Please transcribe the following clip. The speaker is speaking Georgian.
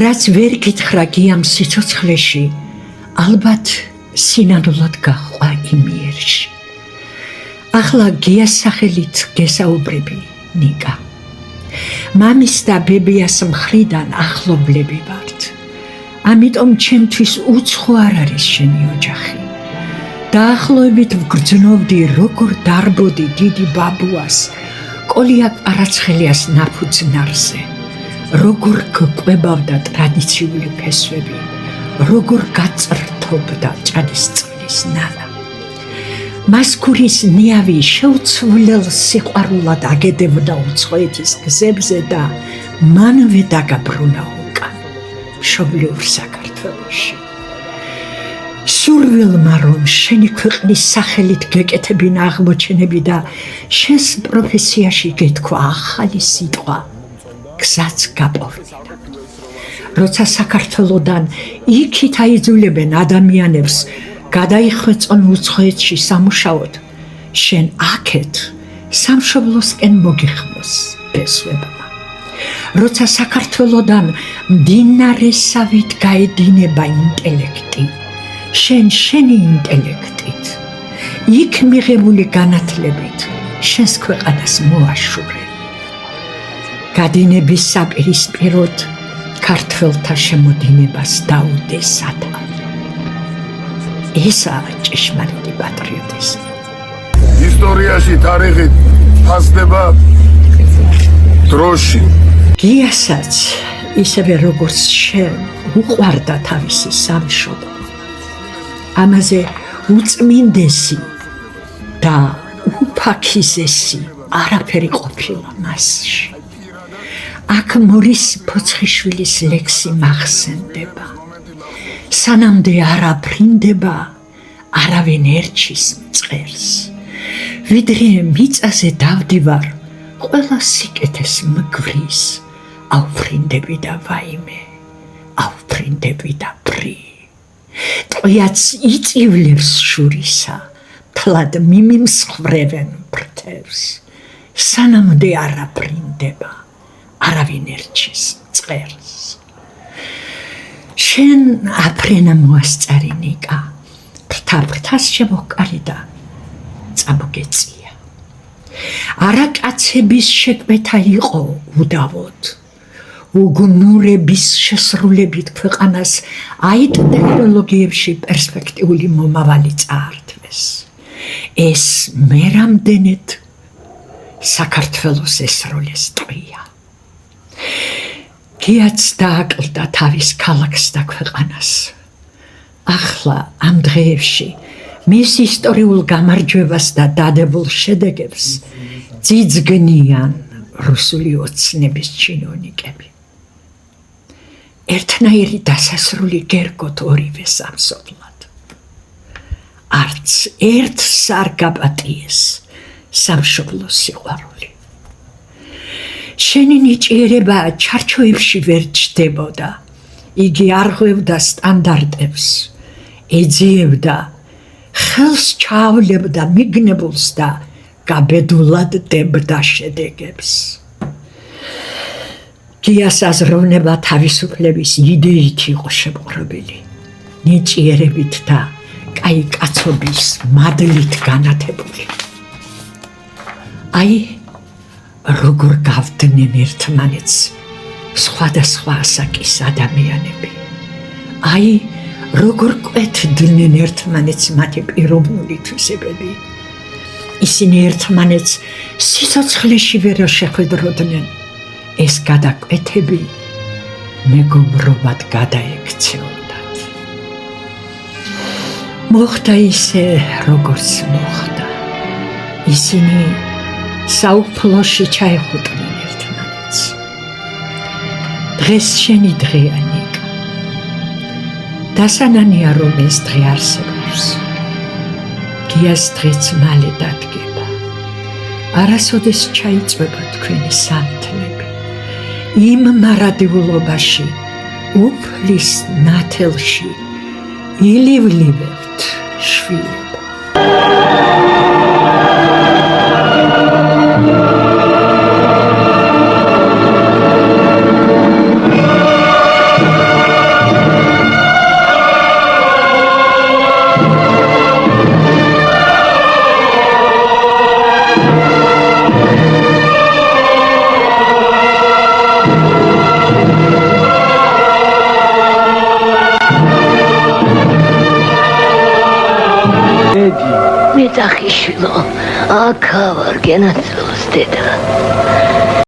რაც ვერ გითხრა გიამ სიცოცხლეში, ალბათ სინანულად გაჰყვა იმიერში. ახლა გიას სახელით გესაუბრები, ნიკა. მამის და ბებიას მხრიდან ახლობლები ვართ. ამიტომ ჩემთვის უცხო არ არის შენი ოჯახი. დაახლოებით ვგრძნობდი, როგორ დარბოდი დიდი ბაბუას, კოლია ყარაცხელიას ნაფუძნარზე, როგორ გყვებავდა ტრადიციული ფესვები, როგორ გაწრთობდა ჭადისწყლის ნანა. მასქურის ნიავი შეუცვლელ სიყვარულად აგედებდა უცხოეთის გზებზე და მანვე დაგაბრუნა უკან, მშობლიურ საქართველოში. სურვილმა რომ შენი ქვეყნის სახელით გეკეთებინა აღმოჩენები და შენს პროფესიაში გეთქვა ახალი სიტყვა, გზაც გაპოვნა. როცა საქართველოდან იქით აიძულებენ ადამიანებს გადაიხვეწონ უცხოეთში სამუშაოდ, შენ აქეთ სამშობლოსკენ მოგიხმოს ფესვებმა. როცა საქართველოდან მდინარესავით გაედინება ინტელექტი, შენ შენი ინტელექტით, იქ მიღებული განათლებით შენს ქვეყანას მოაშურე. გადინების საპირისპიროდ ქართველთა შემოდინებას დაუდე სათავე. ესაა ჭეშმარიტი პატრიოტიზმი. ისტორიაში თარიღით ფასდება დროში. გიასაც ისევე როგორც შენ უყვარდა თავისი სამშობლო. ამაზე უწმინდესი და უფაქიზესი არაფერი ყოფილა მასში. აქ მორის ფოცხიშვილის ლექსი მახსენდება. სანამდე არ აფრინდება, არავინ ერჩის მწყერს. ვიდრე მიწაზე დავდივარ, ყველა სიკეთეს მგვრის, ავფრინდები და ვაიმე, ავფრინდები და ფრი. ტყვიაც იწივლებს შურისა, თლად მიმიმსხვრევენ ფრთებს. სანამდე არ აფრინდება, არავინ ერჩის მწყერს. შენ აფრენა მოასწარი, ნიკა, ფრთას შემოჰკარი და წამოგეწია. არა კაცების შეკვეთა იყო უდავოდ, უგუნურების შესრულებით ქვეყანას IT ტექნოლოგიებში პერსპექტიული მომავალი წაართვეს. ეს მერამდენედ საქართველოს ესროლეს ტყვია. გიაც დააკლდა თავის ქალაქს და ქვეყანას. ახლა ამ დღეებში მის ისტორიულ გამარჯვებას და დადებულ შედეგებს ძიძგნიან რუსული ოცნების ჩინოვნიკები. ერთნაირი დასასრული გერგოთ ორივე სამსოფლად. არც ერთს არ გაპატიეს სამშობლოს სიყვარული. შენი ნიჭიერება ჩარჩოებში ვერ ჩდებოდა. იგი არღვევდა სტანდარტებს, ეძიებდა, ხელს ჩაავლებდა მიგნებულს და გაბედულად დებდა შედეგებს. გიას აზროვნება თავისუფლების იდეით იყო შემოღრმული, ნიჭიერებით და კაი კაცობის მადლით განათებული. აი, როგორ გავდნენ ერთმანეთს სხვადასხვა ასაკის ადამიანები. აი, როგორ კვეთდნენ ერთმანეთს მათი პიროვნული თვისებები. ისინი ერთმანეთს სიცოცხლეში ვერ შეხვედროდნენ. ეს გადაკვეთები მეგობრობად გადაექცეოდათ. მოხდა ისე, როგორც მოხდა. ისინი საუფლოში ჩაეხუტნენ ერთმანეთს. დღეს შენი დღეა, ნიკა. დასანანია რომ ეს დღე არსებობს. გიას დღეც მალე დადგება. არასოდეს ჩაიწვება თქვენი სამთლები. იმ მარადიულობაში, უფლის ნათელში ილივლებთ შვილებო. ოჯახიშვილო, აქა ვარ გენაცვლოს დედა.